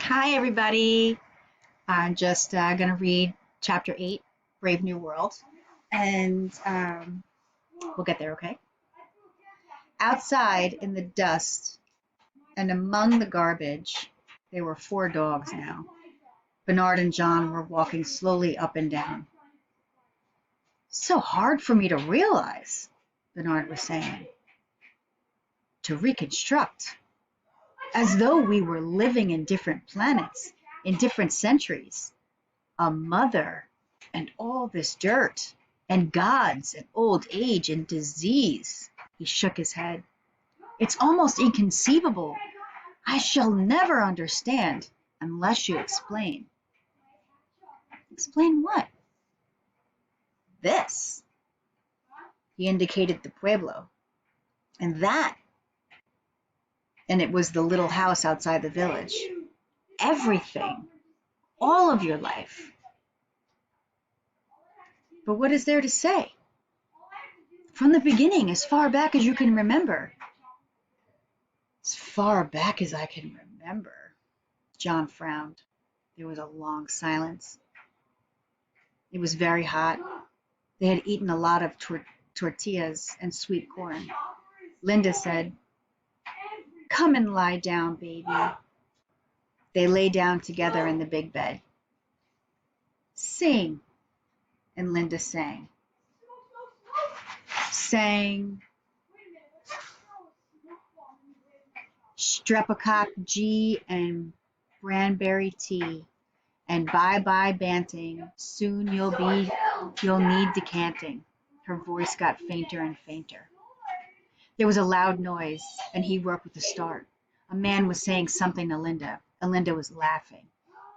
Hi, everybody. I'm just going to read chapter 8, Brave New World, and we'll get there, okay? Outside in the dust and among the garbage, there were 4 dogs now. Bernard and John were walking slowly up and down. So hard for me to realize, Bernard was saying, to reconstruct, as though we were living in different planets, in different centuries. A mother and all this dirt and gods and old age and disease. He shook his head. It's almost inconceivable. I shall never understand unless you explain. Explain what? This. He indicated the pueblo. And that. And it was the little house outside the village. Everything. All of your life. But what is there to say? From the beginning, as far back as you can remember. As far back as I can remember. John frowned. There was a long silence. It was very hot. They had eaten a lot of tortillas and sweet corn. Linda said, "Come and lie down, baby." They lay down together in the big bed. Sing. And Linda sang. Sang Streptocock G and Branberry tea. And bye-bye Banting, soon you'll need decanting. Her voice got fainter and fainter. There was a loud noise, and he woke with a start. A man was saying something to Linda, and Linda was laughing.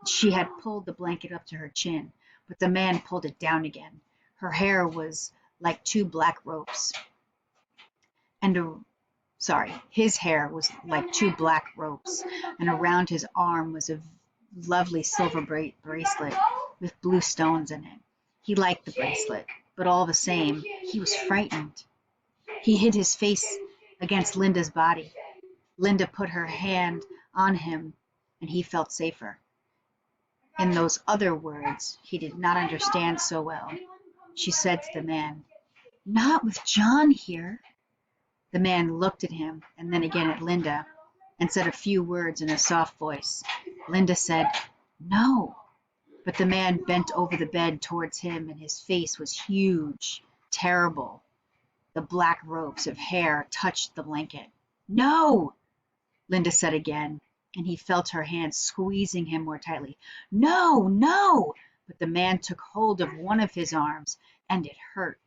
She had pulled the blanket up to her chin, but the man pulled it down again. Her hair was like 2 black ropes. His hair was like 2 black ropes, and around his arm was a lovely silver bracelet with blue stones in it. He liked the bracelet, but all the same, he was frightened. He hid his face against Linda's body. Linda put her hand on him, and he felt safer. In those other words he did not understand so well, she said to the man, "Not with John here." The man looked at him and then again at Linda and said a few words in a soft voice. Linda said, "No." But the man bent over the bed towards him, and his face was huge, terrible. The black ropes of hair touched the blanket. "No," Linda said again, and he felt her hand squeezing him more tightly. "No, no." But the man took hold of one of his arms, and it hurt.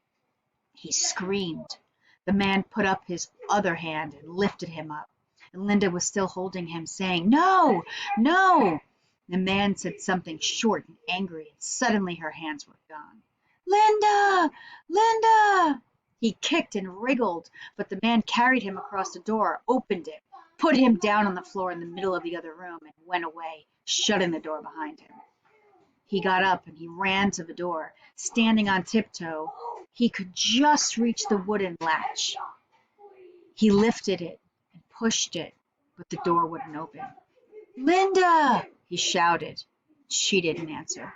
He screamed. The man put up his other hand and lifted him up, and Linda was still holding him, saying, "No, no." The man said something short and angry, and suddenly her hands were gone. "Linda! Linda!" He kicked and wriggled, but the man carried him across the door, opened it, put him down on the floor in the middle of the other room, and went away, shutting the door behind him. He got up and he ran to the door. Standing on tiptoe, he could just reach the wooden latch. He lifted it and pushed it, but the door wouldn't open. "Linda!" he shouted. She didn't answer.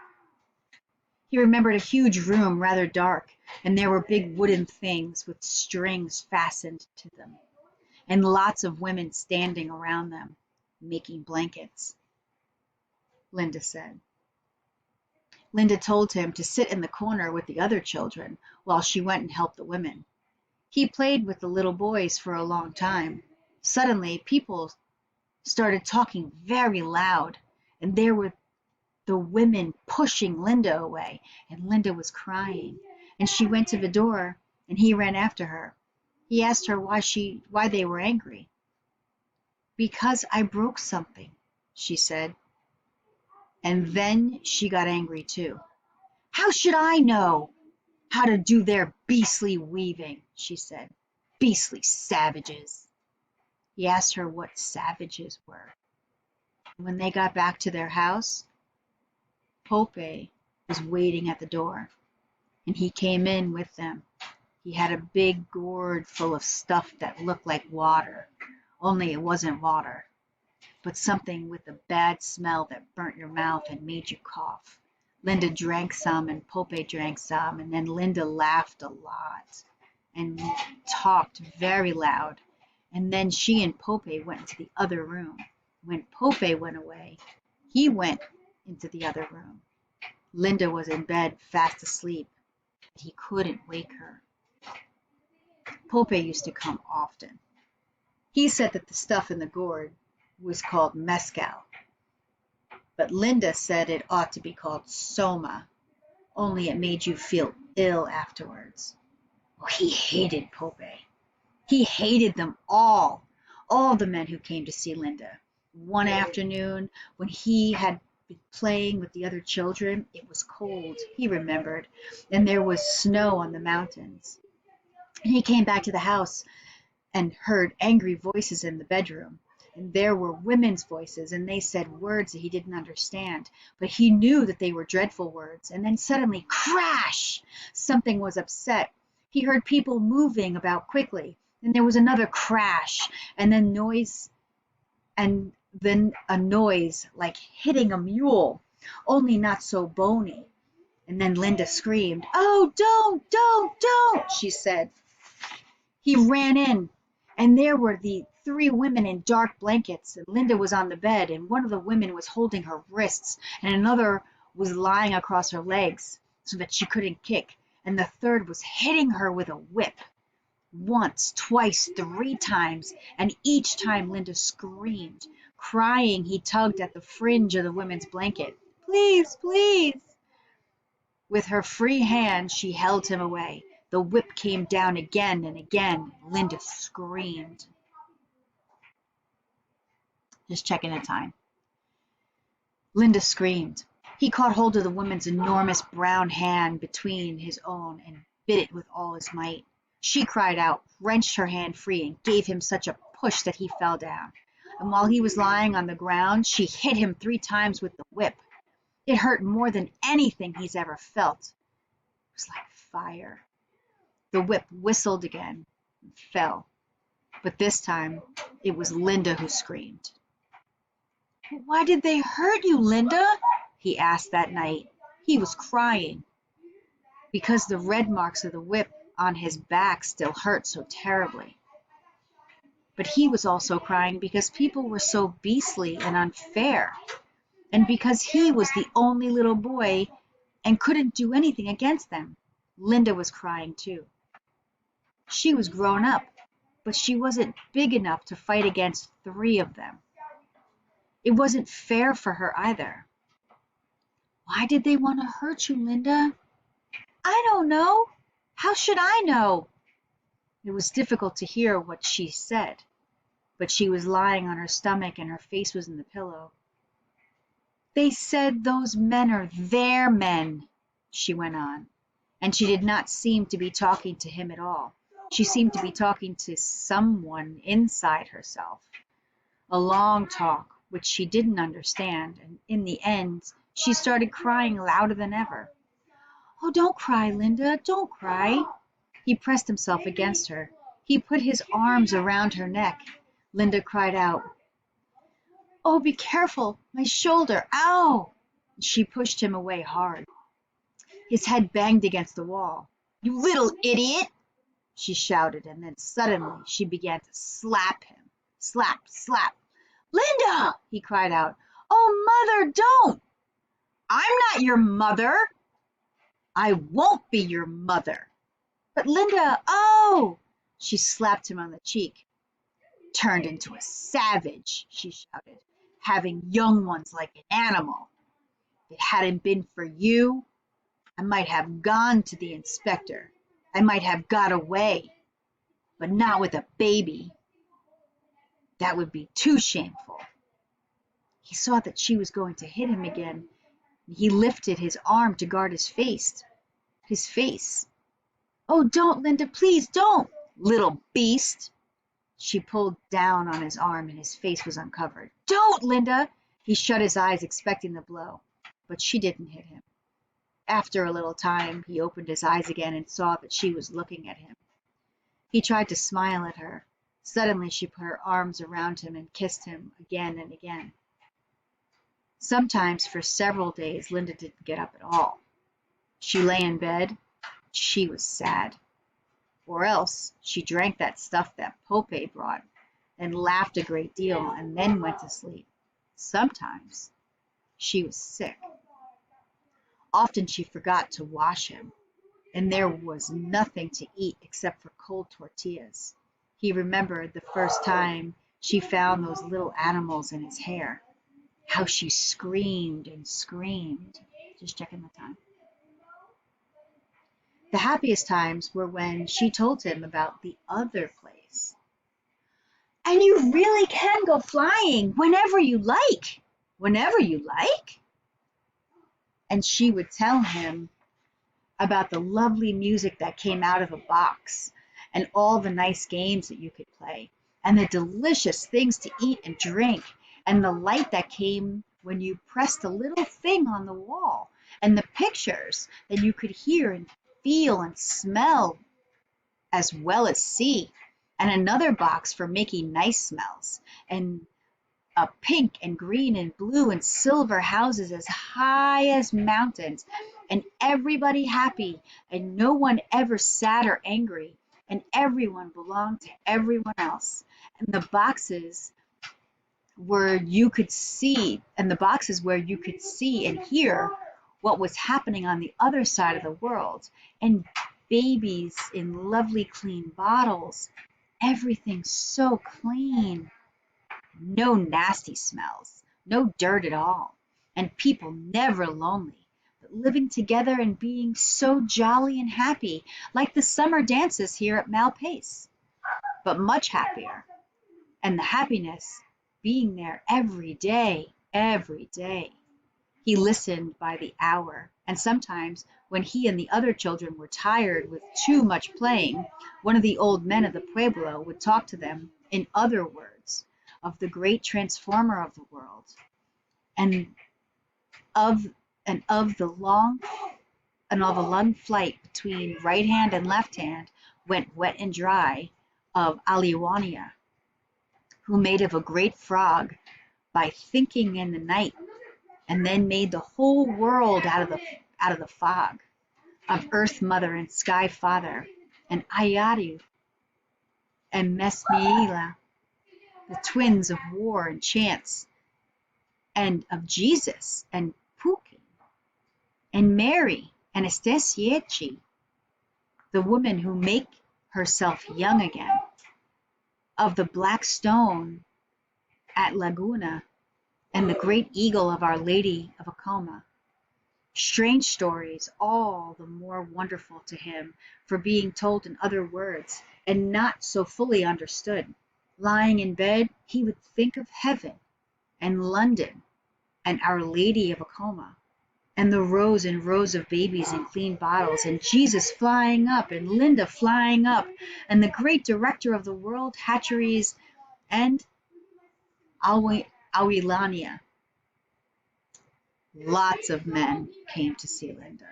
He remembered a huge room, rather dark, and there were big wooden things with strings fastened to them, and lots of women standing around them, making blankets. Linda said. Linda told him to sit in the corner with the other children while she went and helped the women. He played with the little boys for a long time. Suddenly, people started talking very loud, and there were the women pushing Linda away, and Linda was crying. And she went to the door, and he ran after her. He asked her why they were angry. "Because I broke something," she said. And then she got angry too. "How should I know how to do their beastly weaving?" she said. "Beastly savages." He asked her what savages were. When they got back to their house, Pope was waiting at the door, and he came in with them. He had a big gourd full of stuff that looked like water, only it wasn't water. but something with a bad smell that burnt your mouth and made you cough. Linda drank some and Pope drank some, and then Linda laughed a lot and talked very loud. And then she and Pope went into the other room. When Pope went away, he went into the other room. Linda was in bed, fast asleep. He couldn't wake her. Pope used to come often. He said that the stuff in the gourd was called mescal, but Linda said it ought to be called soma, only it made you feel ill afterwards. Oh, he hated Pope. He hated them all the men who came to see Linda. One afternoon, when he had been playing with the other children, it was cold, he remembered, and there was snow on the mountains. And he came back to the house and heard angry voices in the bedroom. And there were women's voices, and they said words that he didn't understand. But he knew that they were dreadful words. And then suddenly, crash! Something was upset. He heard people moving about quickly. And there was another crash, and then a noise like hitting a mule, only not so bony. And then Linda screamed, "Oh, don't," she said. He ran in, and there were the three women in dark blankets, and Linda was on the bed, and one of the women was holding her wrists, and another was lying across her legs so that she couldn't kick, and the third was hitting her with a whip. Once, twice, three times, and each time Linda screamed. Crying, he tugged at the fringe of the women's blanket. "Please, please." With her free hand, she held him away. The whip came down again and again. Linda screamed. Just checking the time. Linda screamed. He caught hold of the woman's enormous brown hand between his own and bit it with all his might. She cried out, wrenched her hand free, and gave him such a push that he fell down. And while he was lying on the ground, she hit him 3 times with the whip. It hurt more than anything he's ever felt. It was like fire. The whip whistled again and fell. But this time, it was Linda who screamed. "Why did they hurt you, Linda?" he asked that night. He was crying because the red marks of the whip on his back still hurt so terribly. But he was also crying because people were so beastly and unfair, and because he was the only little boy and couldn't do anything against them. Linda was crying too. She was grown up, but she wasn't big enough to fight against 3 of them. It wasn't fair for her either. "Why did they want to hurt you, Linda?" "I don't know. How should I know?" It was difficult to hear what she said, but she was lying on her stomach and her face was in the pillow. "They said those men are their men," she went on, and she did not seem to be talking to him at all. She seemed to be talking to someone inside herself. A long talk, which she didn't understand, and in the end, she started crying louder than ever. "Oh, don't cry, Linda, don't cry." He pressed himself against her. He put his arms around her neck. Linda cried out, "Oh, be careful, my shoulder, ow!" She pushed him away hard. His head banged against the wall. "You little idiot!" she shouted, and then suddenly she began to slap him. Slap, slap. "Linda!" he cried out. "Oh, Mother, don't!" "I'm not your mother." "I won't be your mother." "But Linda, oh!" She slapped him on the cheek. "Turned into a savage," she shouted, "having young ones like an animal. If it hadn't been for you, I might have gone to the inspector. I might have got away, but not with a baby. That would be too shameful." He saw that she was going to hit him again, and he lifted his arm to guard his face. His face. "Oh, don't, Linda, please don't." "Little beast." She pulled down on his arm and his face was uncovered. "Don't, Linda." He shut his eyes expecting the blow, but she didn't hit him. After a little time, he opened his eyes again and saw that she was looking at him. He tried to smile at her, Suddenly she put her arms around him and kissed him again and again. Sometimes for several days Linda didn't get up at all. She lay in bed. She was sad. Or else she drank that stuff that Pope brought and laughed a great deal and then went to sleep. Sometimes she was sick. Often she forgot to wash him, and there was nothing to eat except for cold tortillas. He remembered the first time she found those little animals in his hair, how she screamed and screamed. Just checking the time. The happiest times were when she told him about the other place. And you really can go flying whenever you like. Whenever you like? And she would tell him about the lovely music that came out of a box and all the nice games that you could play and the delicious things to eat and drink and the light that came when you pressed a little thing on the wall and the pictures that you could hear and feel and smell as well as see, and another box for making nice smells, and pink and green and blue and silver houses as high as mountains, and everybody happy, and no one ever sad or angry, and everyone belonged to everyone else. And the boxes where you could see, and hear what was happening on the other side of the world, and babies in lovely clean bottles, everything so clean. No nasty smells, no dirt at all, and people never lonely, but living together and being so jolly and happy, like the summer dances here at Malpace, but much happier, and the happiness being there every day, every day. He listened by the hour, and sometimes when he and the other children were tired with too much playing, one of the old men of the pueblo would talk to them in other words of the great transformer of the world, and of the long flight between right hand and left hand went wet and dry of Aliwania, who made of a great frog by thinking in the night, and then made the whole world out of the fog, of Earth Mother and Sky Father, and Ayaru and Mesmiela, the twins of war and chance, and of Jesus and Puki, and Mary and Estesiechi, the woman who make herself young again, of the black stone at Laguna, and the great eagle of Our Lady of Acoma. Strange stories, all the more wonderful to him for being told in other words and not so fully understood. Lying in bed, he would think of heaven and London and Our Lady of Acoma, and the rows and rows of babies in clean bottles, and Jesus flying up, and Linda flying up, and the great director of the world hatcheries, and Awilania. Lots of men came to see Linda.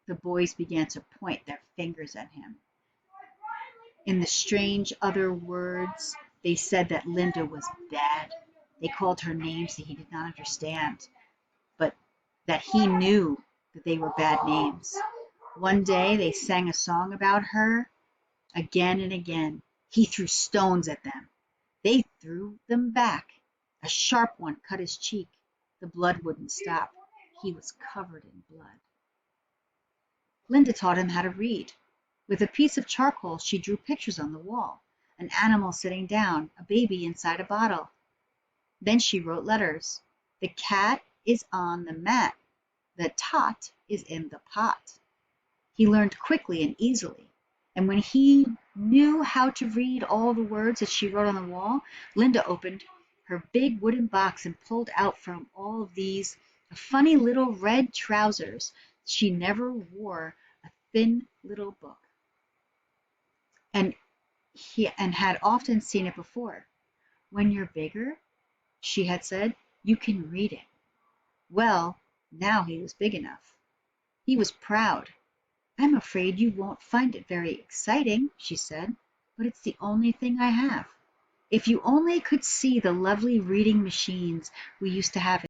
The boys began to point their fingers at him. In the strange other words, they said that Linda was bad. They called her names that he did not understand, but that he knew that they were bad names. One day they sang a song about her again and again. He threw stones at them. They threw them back. A sharp one cut his cheek. The blood wouldn't stop. He was covered in blood. Linda taught him how to read. With a piece of charcoal, she drew pictures on the wall. An animal sitting down, a baby inside a bottle. Then she wrote letters. The cat is on the mat. The tot is in the pot. He learned quickly and easily. And when he knew how to read all the words that she wrote on the wall, Linda opened her big wooden box and pulled out from all of these a funny little red trousers. She never wore a thin little book, and had often seen it before. When you're bigger, she had said, you can read it. Well, now he was big enough. He was proud. I'm afraid you won't find it very exciting, she said, but it's the only thing I have. If you only could see the lovely reading machines we used to have